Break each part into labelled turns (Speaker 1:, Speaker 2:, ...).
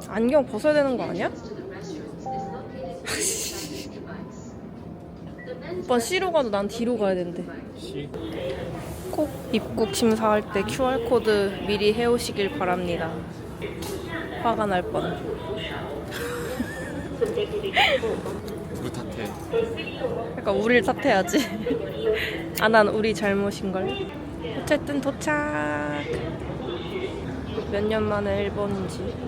Speaker 1: 안경 벗어야 되는 거 아니야? 오빠 C로 가도 난 D로 가야 된대. 꼭 입국 심사할 때 QR코드 미리 해오시길 바랍니다. 화가 날 뻔.
Speaker 2: 누구 탓해?
Speaker 1: 그러니까 우릴 탓해야지. 아, 난 우리 잘못인걸. 어쨌든 도착. 몇 년 만에 일본인지.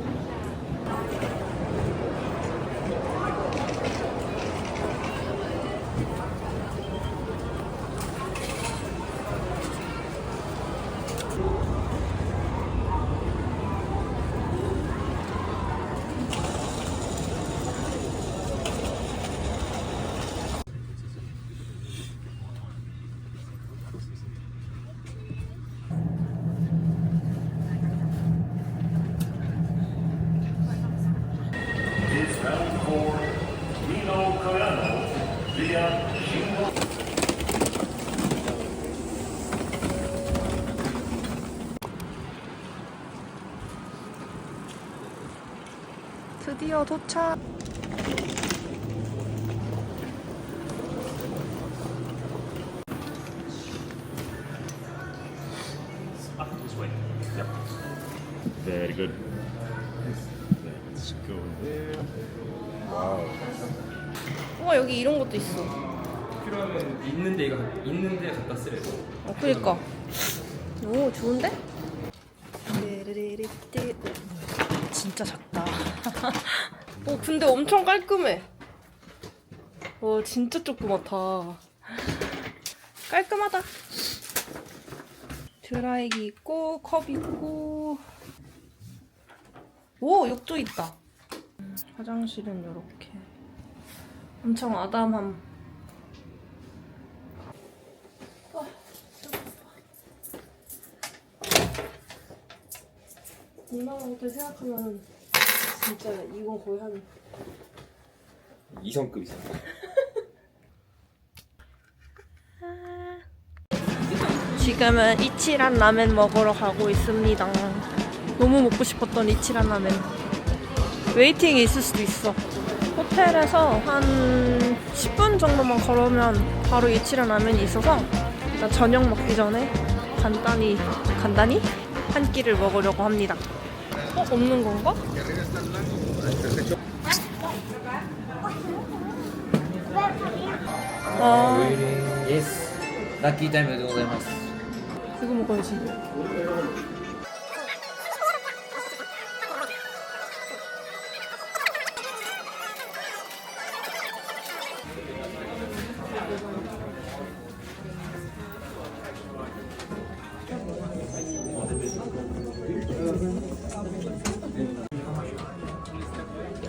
Speaker 1: 드디어 도착.
Speaker 2: Very good. Let's go there. 와우.
Speaker 1: 우와, 여기 이런 것도 있어.
Speaker 3: 필요하면 있는 데 갖다 쓰래.
Speaker 1: 그니까. 오, 좋은데? 진짜 작다. 오, 근데 엄청 깔끔해. 와, 진짜 조그맣다. 깔끔하다. 드라이기 있고, 컵 있고. 오, 욕조 있다. 화장실은 이렇게. 엄청 아담함. 이만한 것들 생각하면 진짜 이건 거의 한
Speaker 3: 2성급 이상.
Speaker 1: 지금은 이치란 라멘 먹으러 가고 있습니다. 너무 먹고 싶었던 이치란 라멘. 웨이팅이 있을 수도 있어. 호텔에서 한 10분 정도만 걸으면 바로 이치란 라멘이 있어서 일단 저녁 먹기 전에 간단히 한 끼를 먹으려고 합니다. 없는 건가? 아,
Speaker 4: 예스. 라ッキータイムでございます。
Speaker 1: 이거 먹어야지.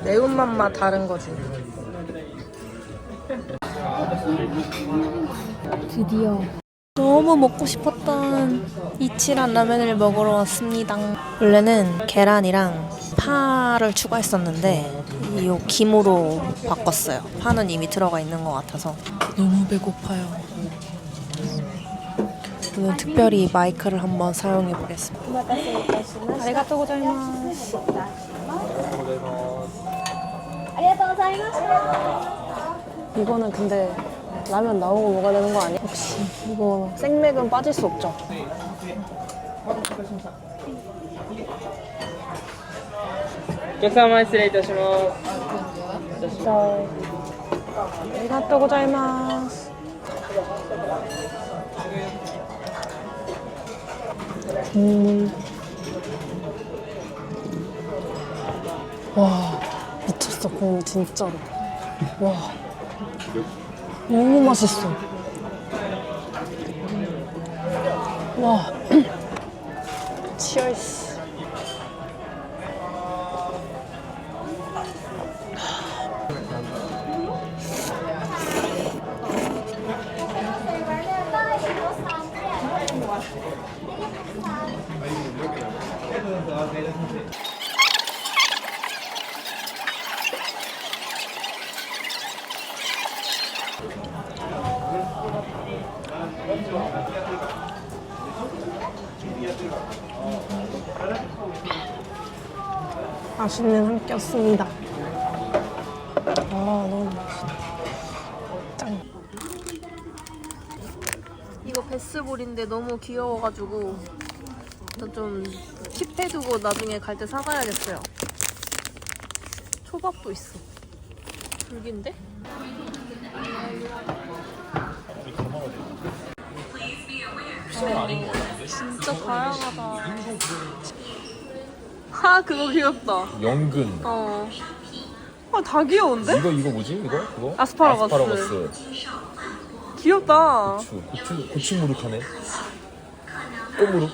Speaker 1: 매운맛만 다른 거지. 드디어 너무 먹고 싶었던 이치란 라면을 먹으러 왔습니다. 원래는 계란이랑 파를 추가했었는데 이 김으로 바꿨어요. 파는 이미 들어가 있는 것 같아서 너무 배고파요. 오늘 특별히 마이크를 한번 사용해 보겠습니다. 아리가또 고자이마스. 이거는 근데 라면 나오고 먹어야 되는 거 아니야? 역시 이거 생맥은 빠질 수 없죠. 아리가또 고자이마스. 와, 미쳤어. 국물 진짜로. 와, 너무 맛있어. 와, 치얼스. 맛있는 한 끼였습니다. 너무 맛있다. 짱. 이거 베스볼인데 너무 귀여워가지고 좀 킵해두고 나중에 갈 때 사가야겠어요. 초밥도 있어. 불기인데? 진짜 다양하다. 그거 귀엽다.
Speaker 2: 연근.
Speaker 1: 다 귀여운데?
Speaker 2: 이거 뭐지? 이거? 그거?
Speaker 1: 아스파라거스. 귀엽다.
Speaker 2: 고추무룩하네. 꼬무룩.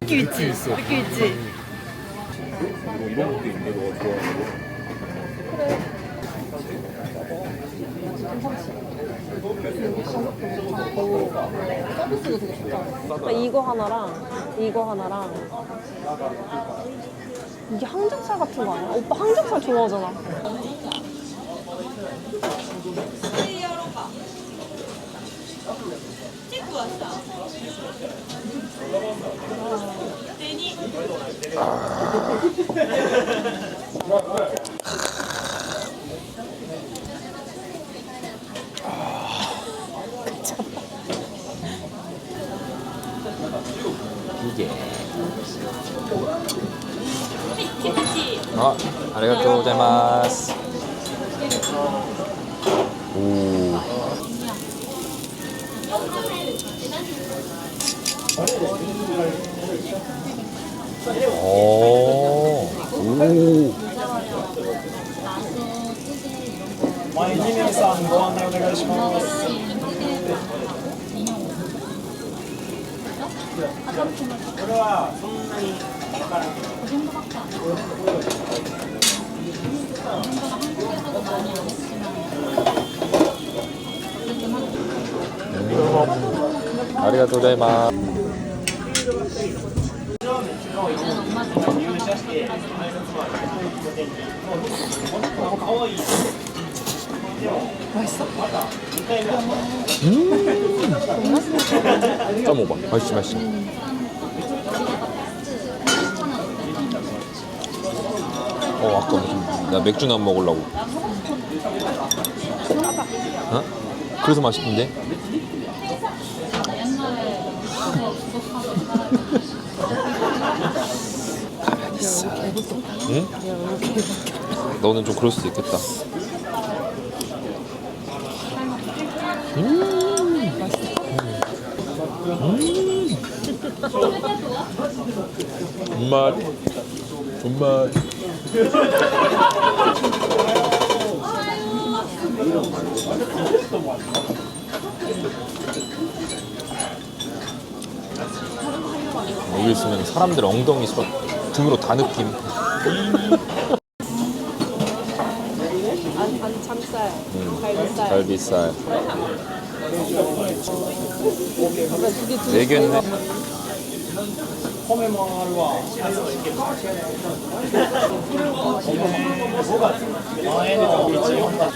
Speaker 1: 느낌 있지? 느낌 있지?
Speaker 2: 이런 것도 있는데 너가 좋아하는 거.
Speaker 1: 서비스도 되게 좋다. 이거 하나랑 이게 항정살 같은 거 아니야? 오빠 항정살 좋아하잖아.
Speaker 2: 이게. 아리가또 고자이마스. 오. 오. 오.
Speaker 5: 2名さんご案内お願いします。
Speaker 2: 아리가또 고자이마스.
Speaker 1: 맛있어?
Speaker 2: 짜 먹어봐. 맛있어. 아까 무슨 나 맥주나 안 먹으려고. 어? 그래서 맛있던데? 응? 너는 좀 그럴 수도 있겠다. 존맛. 여기 있으면 사람들 엉덩이 등으로 다 느낌.
Speaker 1: 안참살, 갈비살.
Speaker 2: 갈비살. 4개였네.
Speaker 5: 米もあるわ。前の道。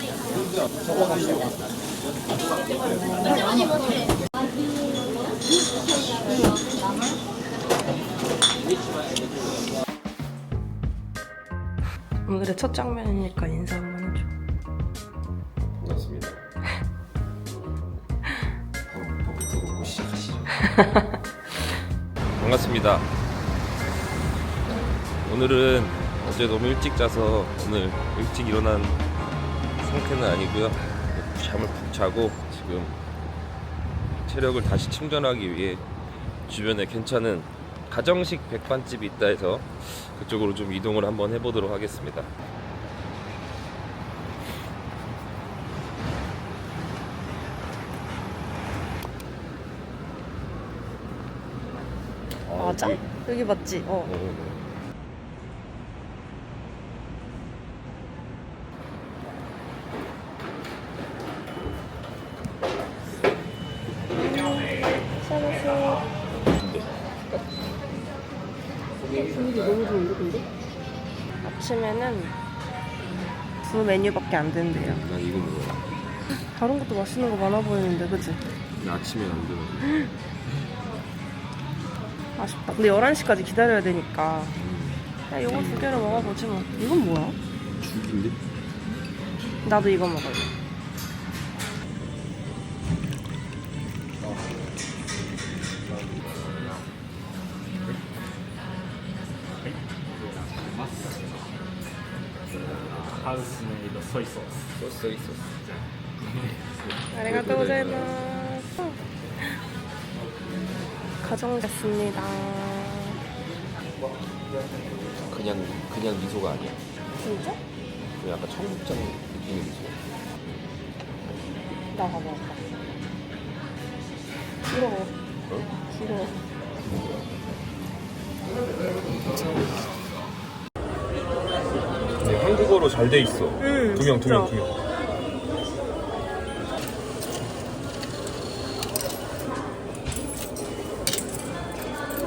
Speaker 1: 오늘의 첫 장면이니까 인사 한번 해줘.
Speaker 2: 반갑습니다. 뭐부터 먹고 시작하시죠. 반갑습니다. 오늘은 어제 너무 일찍 자서 오늘 일찍 일어난 상태는 아니고요. 잠을 푹 자고 지금 체력을 다시 충전하기 위해 주변에 괜찮은 가정식 백반집이 있다 해서 그쪽으로 좀 이동을 한번 해보도록 하겠습니다.
Speaker 1: 맞아? 여기 맞지? 아침에는 두 메뉴밖에 안 된대요.
Speaker 2: 난 이거 먹어요.
Speaker 1: 다른 것도 맛있는 거 많아 보이는데, 그치?
Speaker 2: 아침에 안 되는.
Speaker 1: 아쉽다. 근데 11시까지 기다려야 되니까. 야, 이거 두 개를 먹어보지 뭐. 이건 뭐야?
Speaker 2: 죽인데?
Speaker 1: 나도 이거 먹을래.
Speaker 5: 하우스 메이드 소이 소스.
Speaker 2: 소스 있어.
Speaker 1: 아리가또 고자이마스. 가정됐습니다.
Speaker 2: 그냥 미소가 아니야.
Speaker 1: 진짜?
Speaker 2: 그냥 약간 청국장 느낌의 미소.
Speaker 1: 나가봐. 싫어.
Speaker 2: 어?
Speaker 1: 싫어.
Speaker 2: 네, 한국어로 잘 돼 있어. 두 명.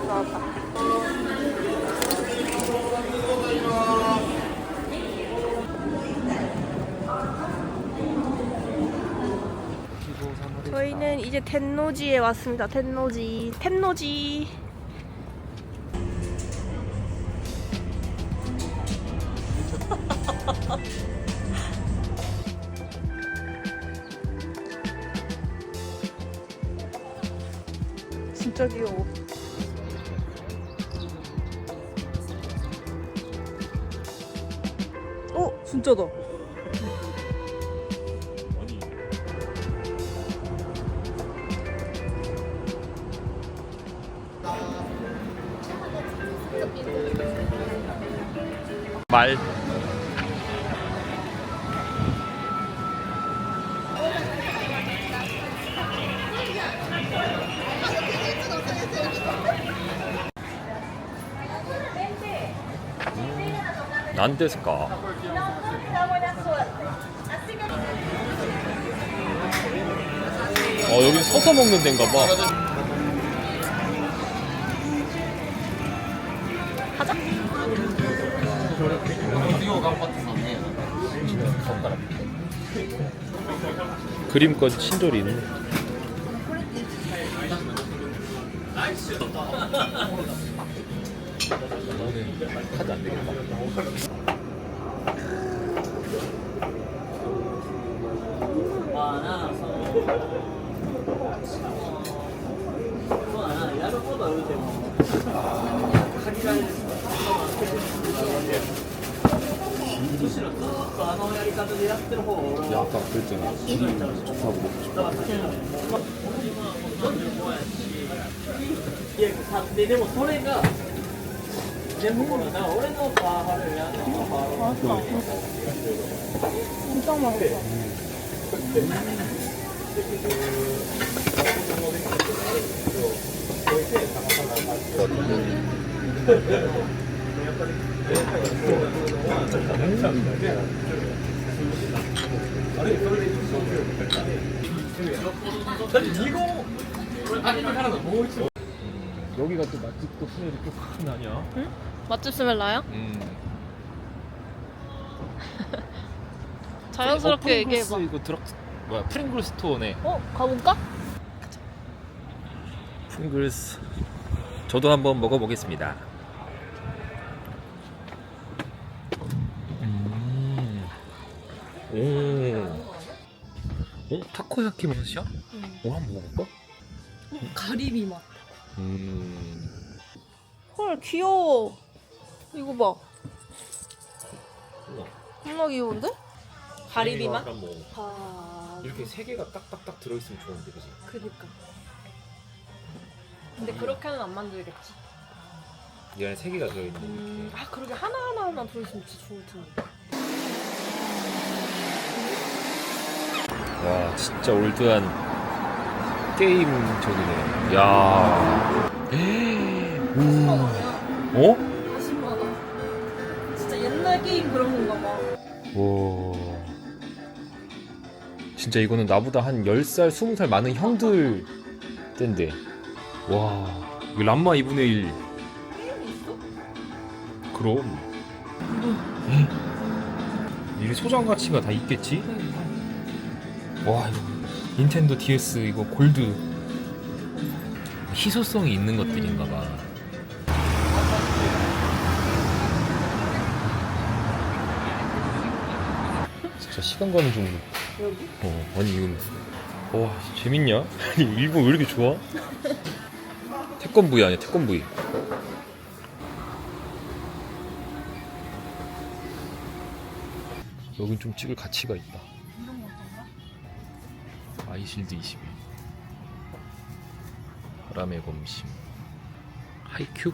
Speaker 1: 나왔다. 저희는 이제 텐노지에 왔습니다. 텐노지. 진짜 귀여워. 진짜다.
Speaker 2: 말. 난 데스까? 여기 서서 먹는 데인가 봐. 그림까지 친절히 있네. 카드 안 되겠다. 야, 아까 그랬잖아. 기린 좋다고 먹고 싶다.
Speaker 4: でもそれが全部このな俺のパワハルやのパワハル
Speaker 1: 진짜 맛있어.
Speaker 2: 여기가 또 맛집도 스멜이 또 큰 아니야?
Speaker 1: 응? 맛집 스멜 나요? 자연스럽게 얘기해봐.
Speaker 2: 이거 프링글 스토어네.
Speaker 1: 가볼까?
Speaker 2: 프링글스. 저도 한번 먹어보겠습니다. 타코야키 맛이야? 한번 먹어볼까?
Speaker 1: 가리비 맛. 헐, 귀여워. 이거 봐. 겁나 귀여운데? 가리비 맛?
Speaker 2: 이렇게 세 개가 딱딱딱 들어있으면 좋은데, 그지?
Speaker 1: 그니까. 근데 그렇게는 안 만들겠지.
Speaker 2: 이 안에 세 개가 들어있는 이렇게.
Speaker 1: 그러게 하나하나 들어있으면 진짜 좋을 텐데.
Speaker 2: 와, 진짜 올드한 게임 저기네. 야. 어?
Speaker 1: 40만 원. 진짜 옛날 게임 그런 건가 봐.
Speaker 2: 와. 진짜 이거는 나보다 한 10살, 20살 많은 형들 땐데. 와. 이거 람마 2분의 1.
Speaker 1: 게임이 있어?
Speaker 2: 그럼.
Speaker 3: 이게 소장 가치가 다 있겠지? 와 이거 닌텐도 DS 이거 골드 희소성이 있는 것들인가 봐. 진짜 시간 가는 정도. 여기? 아니 이건 와 재밌냐? 아니 일본 왜 이렇게 좋아? 태권브이 아니야 태권브이. 여긴 좀 찍을 가치가 있다. 아이실드 21 바람의 검심 하이큐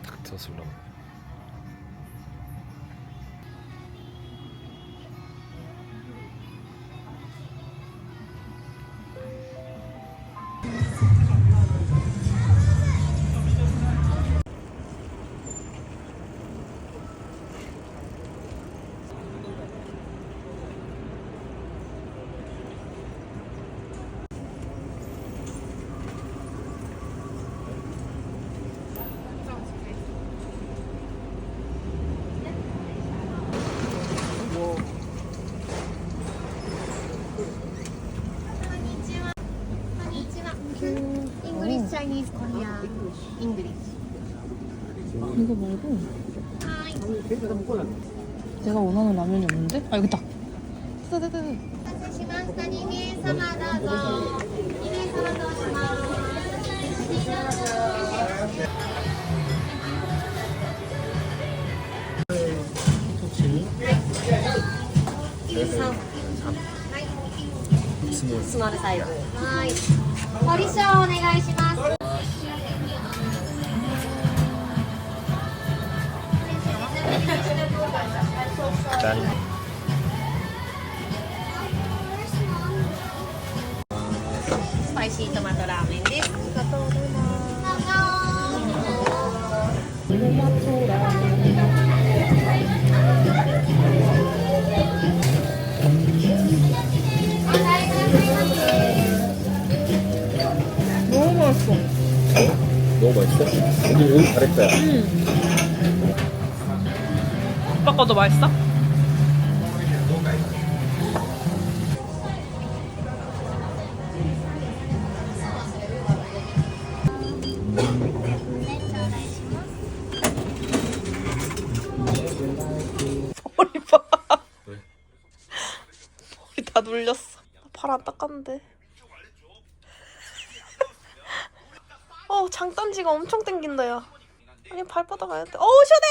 Speaker 3: 닥터 슬럼
Speaker 6: English, Chinese, Korean, English.
Speaker 1: 이거 말고 내가 원하는 라면이 없는데? 아 여기 있다. 뜨뜨뜨.
Speaker 6: お待たせしました。2名様どうぞ。2名様どうしますスモールサイズ。はい。ポリションお願いします。
Speaker 3: 짠.
Speaker 6: 스파이시 토마토 라멘です。ありがとうございます。
Speaker 1: 너무 맛있어.
Speaker 2: 너무 맛있어? 근데 여기 잘했다.
Speaker 1: 오빠 거도 맛있어? 머리 봐. 머리 다 눌렸어. 발 안 닦았는데. 장단지가 엄청 땡긴다 야. 아니 발바닥 안 돼. 시원해.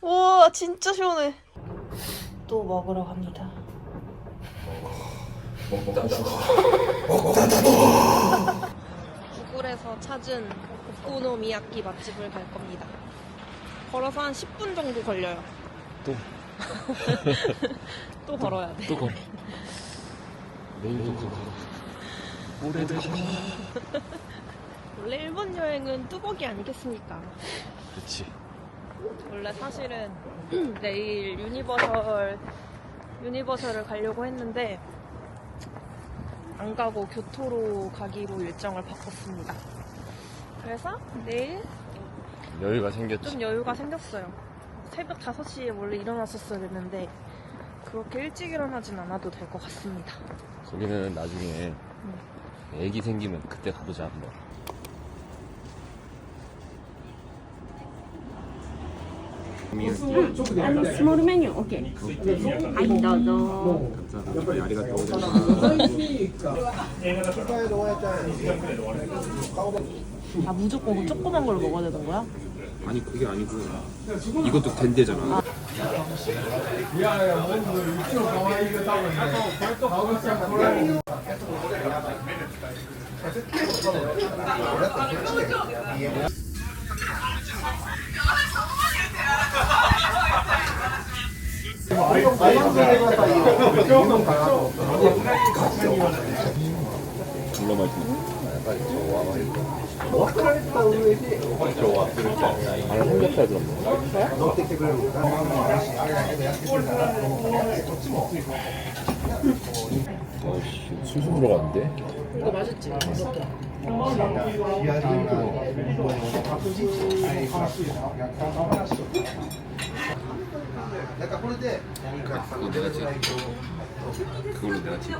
Speaker 1: 우와 진짜 시원해. 또 먹으러 갑니다. 구글에서 찾은 오코노미야끼 맛집을 갈 겁니다. 걸어서 한 10분 정도 걸려요.
Speaker 3: 또?
Speaker 1: 또 걸어야 돼.
Speaker 3: 또 걸어. 내일도 걸어. 올해도 걸어.
Speaker 1: 원래 일본 여행은 뚜벅이 아니겠습니까?
Speaker 3: 그렇지.
Speaker 1: 원래 사실은 내일 유니버설을 가려고 했는데 안 가고 교토로 가기로 일정을 바꿨습니다. 그래서 내일
Speaker 3: 여유가 생겼지.
Speaker 1: 좀 여유가 생겼어요. 새벽 5시에 원래 일어났었어야 됐는데 그렇게 일찍 일어나진 않아도 될 것 같습니다.
Speaker 2: 거기는 나중에 애기 생기면 그때 가보자 한번.
Speaker 7: スモールメニュー OK。はいどうぞ。
Speaker 1: 아 무조건 조그만 걸 먹어야 되는 거야?
Speaker 2: 아니 그게 아니고 이것도 된대잖아. 불러 마시는. 빨리 저와 아니 삼겹살 그럼 아이씨 술술 들어갔는데?
Speaker 1: 이거 맛있지? 이렇게.
Speaker 2: 그거 내가 찍 그걸로 내가 찍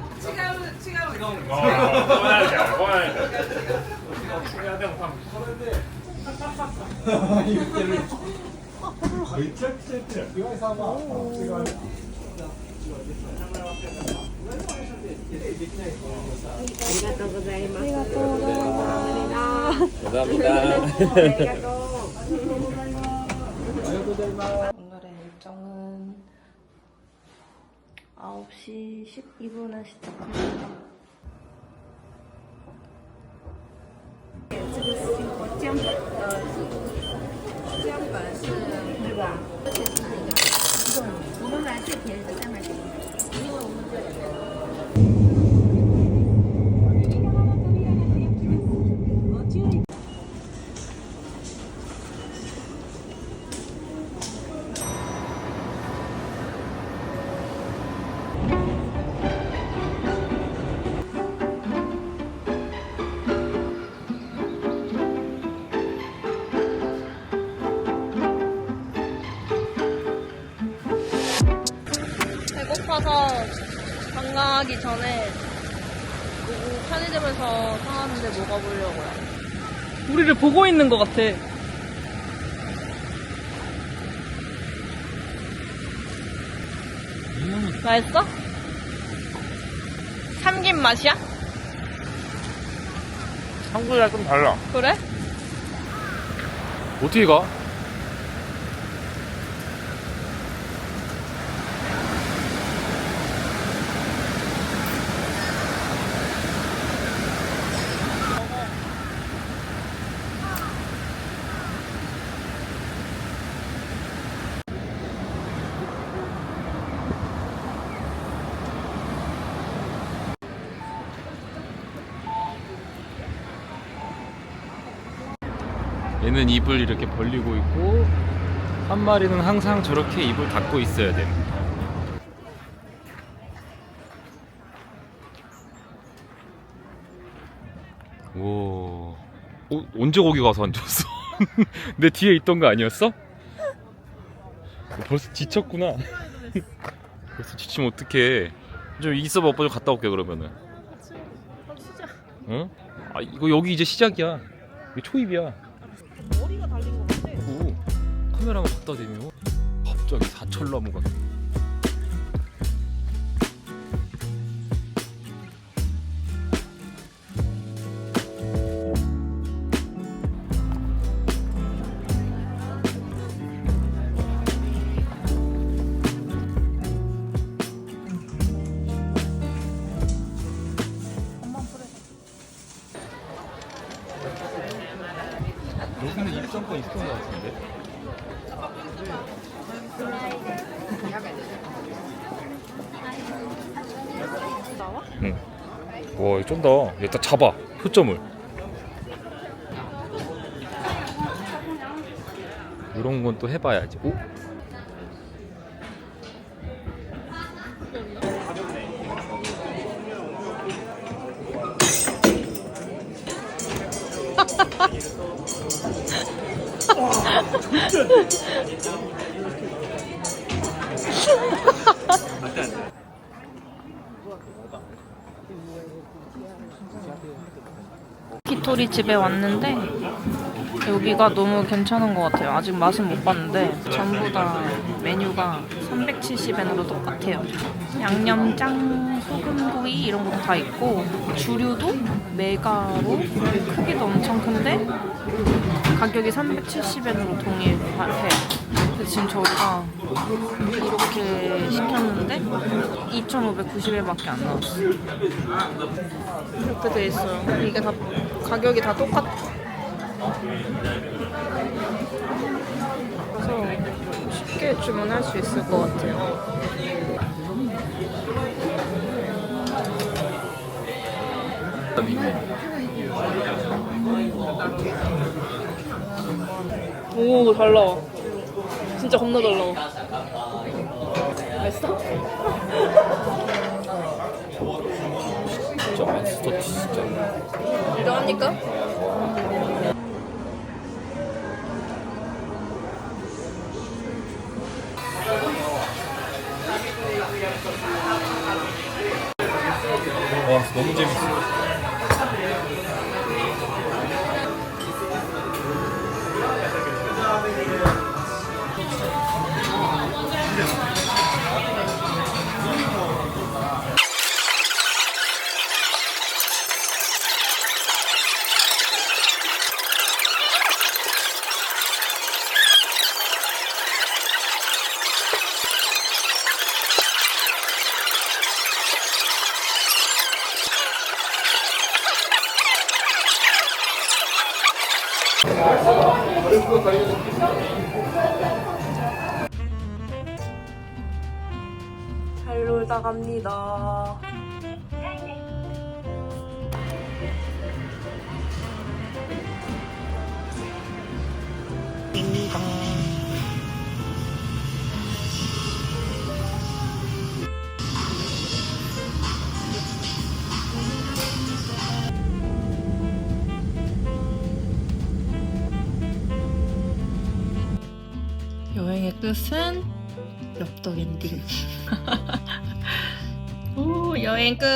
Speaker 1: 오늘의 일정은 9시 12분에 시작합니다. 배고파서 관광하기 전에 편의점에서 사왔는데 먹어보려고요.
Speaker 4: 우리를 보고 있는 것 같아.
Speaker 1: 맛있어? 삼김 맛이야?
Speaker 3: 한국이랑 좀 달라.
Speaker 1: 그래?
Speaker 3: 어떻게 가? 얘는 입을 이렇게 벌리고 있고 한 마리는 항상 저렇게 입을 닫고 있어야 돼. 오, 언제 거기 가서 앉았어? 내 뒤에 있던 거 아니었어? 벌써 지쳤구나. 벌써 지치면 어떡해. 좀 있어봐, 오빠 좀 갔다 올게 그러면은. 응? 아 이거 여기 이제 시작이야. 이게 초입이야.
Speaker 1: 머리가 달린 것 같아.
Speaker 3: 오, 카메라만 갖다 대면 갑자기 사철나무가. 여기는 입장권 있었던 것 같은데.
Speaker 1: 나와?
Speaker 3: 응. 와, 이거 쩐다. 얘 딱 잡아. 초점을. 이런 건 또 해봐야지. 오?
Speaker 1: 키토리 집에 왔는데 여기가 너무 괜찮은 것 같아요. 아직 맛은 못 봤는데 전부 다 메뉴가 370엔으로 똑같아요. 양념장, 소금구이 이런 것도 다 있고 주류도 메가로 크기도 엄청 큰데 가격이 370엔으로 동일해요. 근데 지금 저희가 이렇게 시켰는데 2,590엔밖에 안 나왔어요. 이렇게 돼 있어요. 이게 다 가격이 다 똑같아. 그래서 쉽게 주문할 수 있을 것 같아요. 오, 잘 나와. 진짜 겁나 잘 나와. 맛있어?
Speaker 3: 진짜 맛있었지 진짜.
Speaker 1: 인정합니까?
Speaker 3: 와 너무 재밌어.
Speaker 1: 잘 놀다 갑니다. 여행의 끝은 엽떡 엔딩. 오, 여행 끝.